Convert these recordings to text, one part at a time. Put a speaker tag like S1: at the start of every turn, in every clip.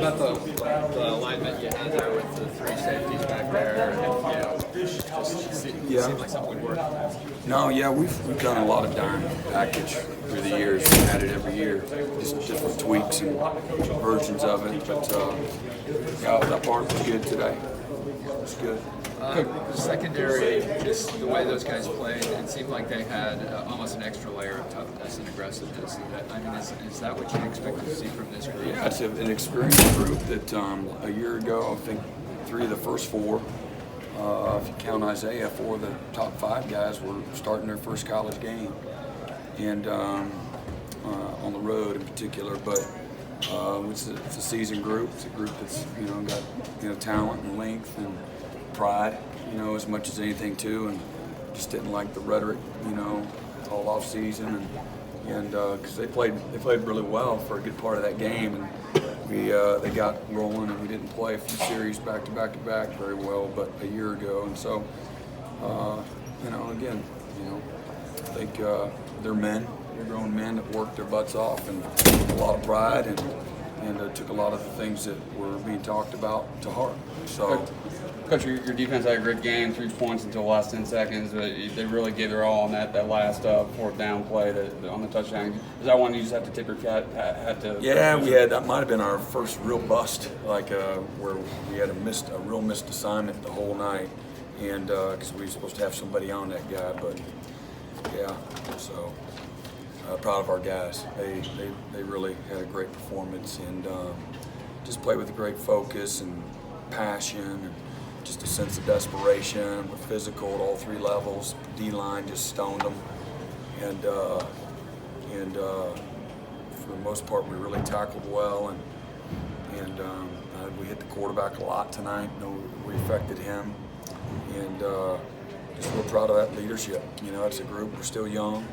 S1: about the alignment you had there with the three safeties back there? And, just seemed like something would work.
S2: No, yeah, we've done a lot of dime package through the years. We've had it every year, just different tweaks and versions of it. But yeah, that part was good today. It was good.
S1: Secondary, just the way those guys played, it seemed like they had almost an extra layer of toughness and aggressiveness. Is that what you expected to see from this group?
S2: Yeah, it's an experienced group that a year ago, I think 3 of the first 4, if you count Isaiah, 4 of the top 5 guys were starting their first college game, and on the road in particular. But it's a seasoned group. It's a group that's got talent and length and pride, as much as anything too, and just didn't like the rhetoric, all off season, and because they played really well for a good part of that game, and they got rolling, and we didn't play a few series back to back very well, but a year ago, and so again, I think they're men, they're grown men that worked their butts off and a lot of pride, and took a lot of the things that were being talked about to heart. So.
S3: Coach, your defense had a great game, 3 points until the last 10 seconds, but they really gave their all on that last 4th down play on the touchdown. Is that one you just have to tip your cap?
S2: Yeah, we had. That might have been our first real bust, where we had a real missed assignment the whole night, and because we were supposed to have somebody on that guy, but yeah, so proud of our guys. They really had a great performance, and just played with a great focus and passion, and just a sense of desperation. We're physical at all 3 levels. D-line just stoned them, and for the most part, we really tackled well, and we hit the quarterback a lot tonight. We affected him, and just real proud of that leadership. It's a group. We're still young.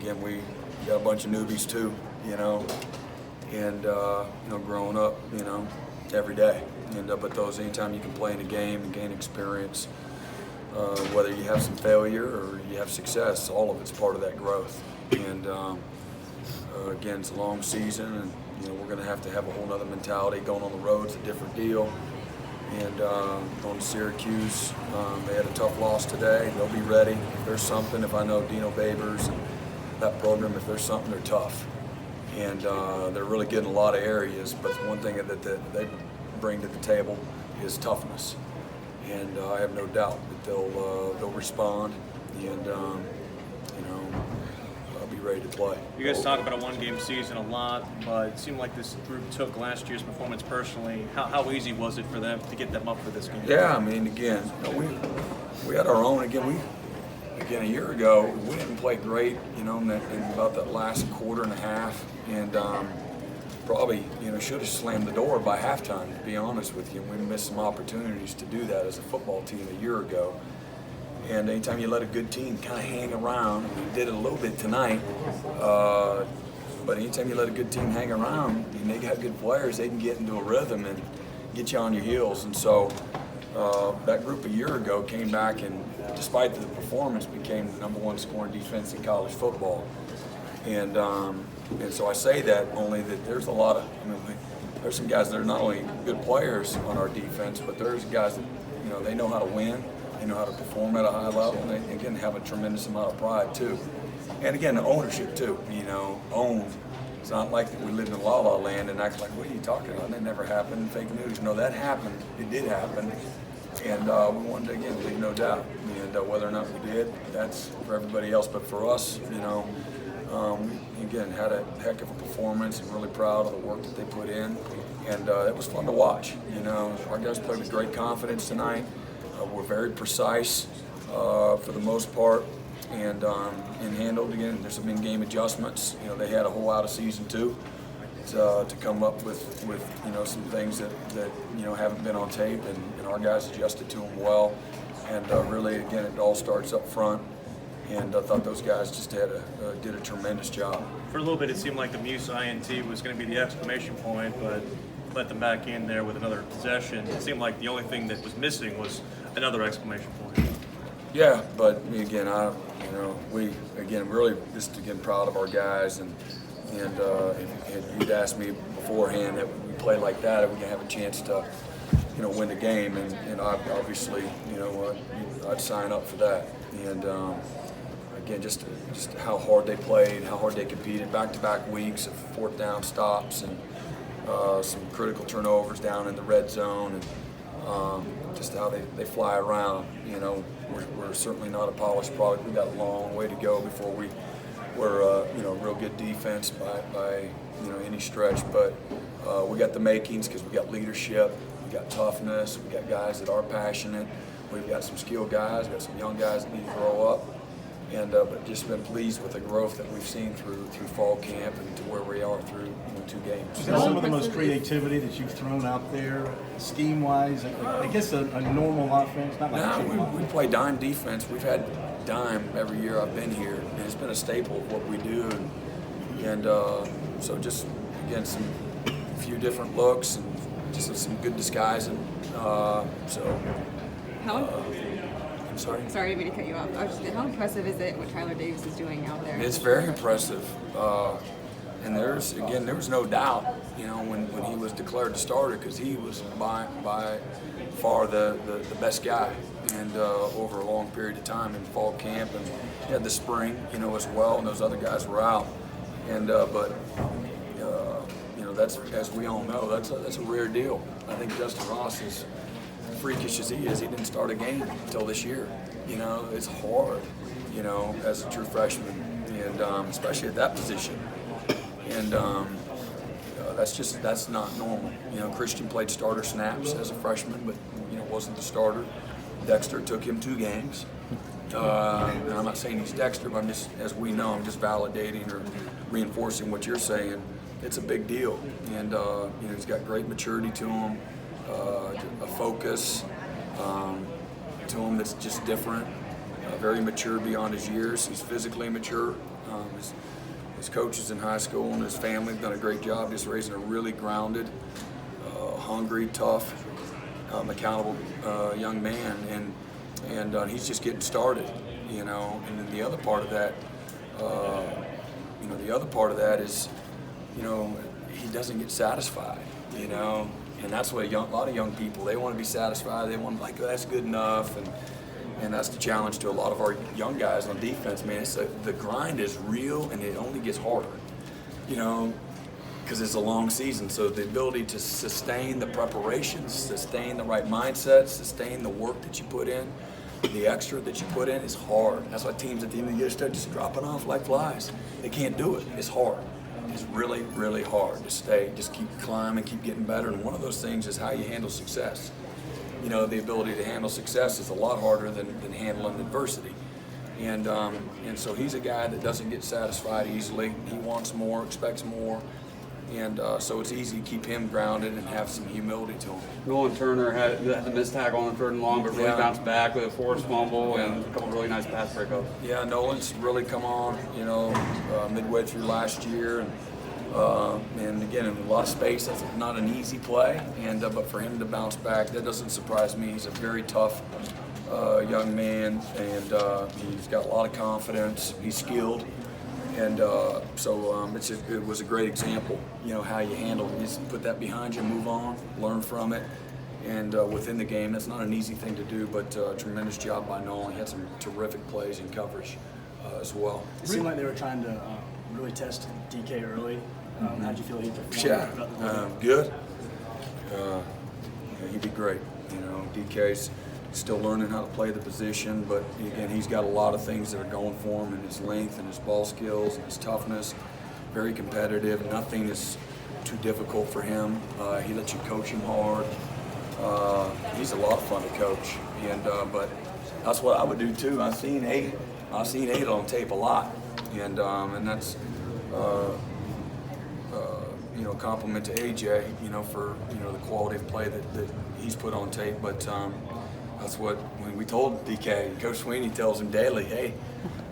S2: Again, we got a bunch of newbies too. And growing up, every day. But anytime you can play in a game and gain experience, whether you have some failure or you have success, all of it's part of that growth. And again, it's a long season, and we're going to have a whole other mentality. Going on the road's a different deal. And going to Syracuse, they had a tough loss today. They'll be ready. If there's something, if I know Dino Babers and that program, if there's something, they're tough. And they're really good in a lot of areas, but one thing that they bring to the table is toughness, and I have no doubt that they'll respond, and I'll be ready to play.
S4: You guys talk about a 1-game season a lot, but it seemed like this group took last year's performance personally. How easy was it for them to get them up for this game?
S2: Yeah, I mean, again, we had our own. Again, a year ago, we didn't play great, in about that last quarter and a half, and probably, should have slammed the door by halftime, to be honest with you. We missed some opportunities to do that as a football team a year ago. And anytime you let a good team kind of hang around, we did it a little bit tonight, but anytime you let a good team hang around, and they got good players, they can get into a rhythm and get you on your heels. And so that group a year ago came back, and despite the performance, became the #1 scoring defense in college football. And so I say that only that there's a lot of, there's some guys that are not only good players on our defense, but there's guys that, they know how to win, they know how to perform at a high level, and they, again, have a tremendous amount of pride too. And again, the ownership too, owned. It's not like we lived in La La Land and act like, what are you talking about? That never happened, fake news. No, that happened, it did happen. And we wanted to, again, leave no doubt. And whether or not we did, that's for everybody else. But for us, we, again, had a heck of a performance, and really proud of the work that they put in. And it was fun to watch. Our guys played with great confidence tonight. We're very precise for the most part, and handled. Again, there's some in-game adjustments. They had a whole out of season too, to come up with some things that haven't been on tape, and our guys adjusted to them well. And really, again, it all starts up front. And I thought those guys just did a tremendous job.
S4: For a little bit, it seemed like the Muse INT was going to be the exclamation point, but let them back in there with another possession. It seemed like the only thing that was missing was another exclamation point.
S2: Yeah, but again, we really just again proud of our guys, and And if you'd asked me beforehand that we play like that, we can have a chance to, win the game. And obviously, I'd sign up for that. And again, just how hard they played, how hard they competed, back-to-back weeks of fourth down stops and some critical turnovers down in the red zone, and just how they fly around. We're certainly not a polished product. We got a long way to go before we're real good defense by any stretch. But we got the makings because we got leadership, we got toughness, we got guys that are passionate. We've got some skilled guys, we got some young guys that need to grow up. And but just been pleased with the growth that we've seen through fall camp and to where we are through 2 games.
S5: Is that some of the most creativity that you've thrown out there, scheme-wise? I guess a normal offense, not like a
S2: No, we play dime defense. We've had dime every year I've been here, and it's been a staple of what we do. And so just again a few different looks and just some good disguising.
S6: How?
S2: I'm sorry.
S6: Sorry, I didn't mean to cut you off. How impressive is it what Tyler Davis is doing out there?
S2: It's very impressive. And there was no doubt, when he was declared the starter, because he was by far the best guy, and over a long period of time in fall camp, and he had the spring, as well, and those other guys were out, and but that's, as we all know, that's a rare deal. I think Justin Ross, is freakish as he is, he didn't start a game until this year. It's hard, as a true freshman, and especially at that position. And that's not normal. Christian played starter snaps as a freshman, but wasn't the starter. Dexter took him 2 games. And I'm not saying he's Dexter, but I'm just, as we know, I'm just validating or reinforcing what you're saying. It's a big deal, and he's got great maturity to him, a focus to him that's just different. Very mature beyond his years. He's physically mature. His coaches in high school and his family have done a great job just raising a really grounded, hungry, tough, accountable young man, and he's just getting started, And then the other part of that, is, he doesn't get satisfied, and that's what a lot of young people, they want to be satisfied. They want to that's good enough, and that's the challenge to a lot of our young guys on defense, man. The grind is real, and it only gets harder, because it's a long season. So the ability to sustain the preparation, sustain the right mindset, sustain the work that you put in, the extra that you put in is hard. That's why teams at the end of the year start just dropping off like flies. They can't do it. It's hard. It's really, really hard to just keep climbing, keep getting better. And one of those things is how you handle success. The ability to handle success is a lot harder than handling adversity. And so he's a guy that doesn't get satisfied easily. He wants more, expects more. And so it's easy to keep him grounded and have some humility to him.
S3: Nolan Turner had the missed tackle on the 3rd and long, but really bounced back with a forced fumble and a couple really nice pass breakups.
S2: Yeah, Nolan's really come on, midway through last year. And again, in a lot of space, that's not an easy play. But for him to bounce back, that doesn't surprise me. He's a very tough young man, and he's got a lot of confidence. He's skilled. And so it was a great example, how you handle it. You just put that behind you, move on, learn from it. And within the game, that's not an easy thing to do, but a tremendous job by Nolan. He had some terrific plays in coverage as well.
S7: It seemed like they were trying to really test DK early. How'd you feel he performed?
S2: Yeah, good. He did great. DK's still learning how to play the position, but again, he's got a lot of things that are going for him in his length and his ball skills and his toughness. Very competitive. Nothing is too difficult for him. He lets you coach him hard. He's a lot of fun to coach, but that's what I would do too. I've seen eight on tape a lot, and that's compliment to AJ, for the quality of play that he's put on tape, but. That's what when we told DK, Coach Sweeney tells him daily, hey,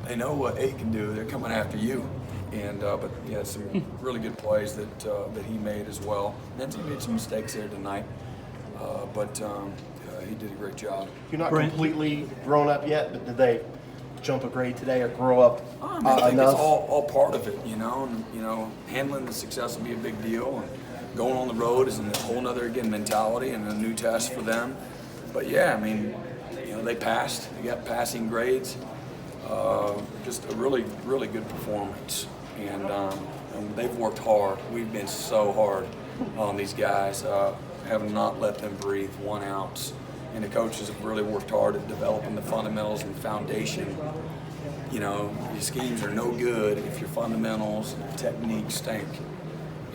S2: they know what 8 can do. They're coming after you. And but he had some really good plays that he made as well. And then he made some mistakes there tonight, but he did a great job.
S8: You're not completely grown up yet, but did they
S5: jump a grade today or grow up
S2: I think
S5: enough?
S2: it's all part of it, you know. And handling the success will be a big deal, and going on the road is a whole nother mentality and a new test for them. But yeah, I mean, they passed. They got passing grades. Just a really good performance, and they've worked hard. We've been so hard on these guys, have not let them breathe 1 ounce. And the coaches have really worked hard at developing the fundamentals and foundation. Your schemes are no good if your fundamentals and techniques stink.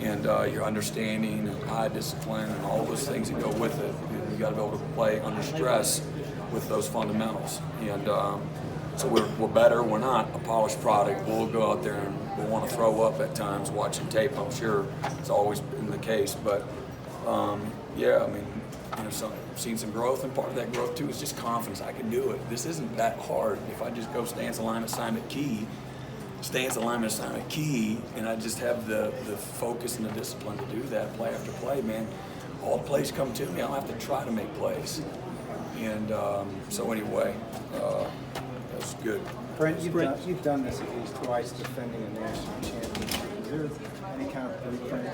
S2: And your understanding and eye discipline and all those things that go with it. You got to be able to play under stress with those fundamentals. And so we're better. We're not a polished product. We'll go out there and we'll want to throw up at times watching tape. I'm sure it's always been the case. But yeah, I mean, I've seen some growth, and part of that growth too is just confidence. I can do it. This isn't that hard. If I just go stance, alignment, assignment, key, and I just have the focus and the discipline to do that play after play, man, all the plays come to me. I don't have to try to make plays. And so anyway, that's good.
S8: Brent, you've done this at least twice, defending a national championship. Is there any kind of blueprint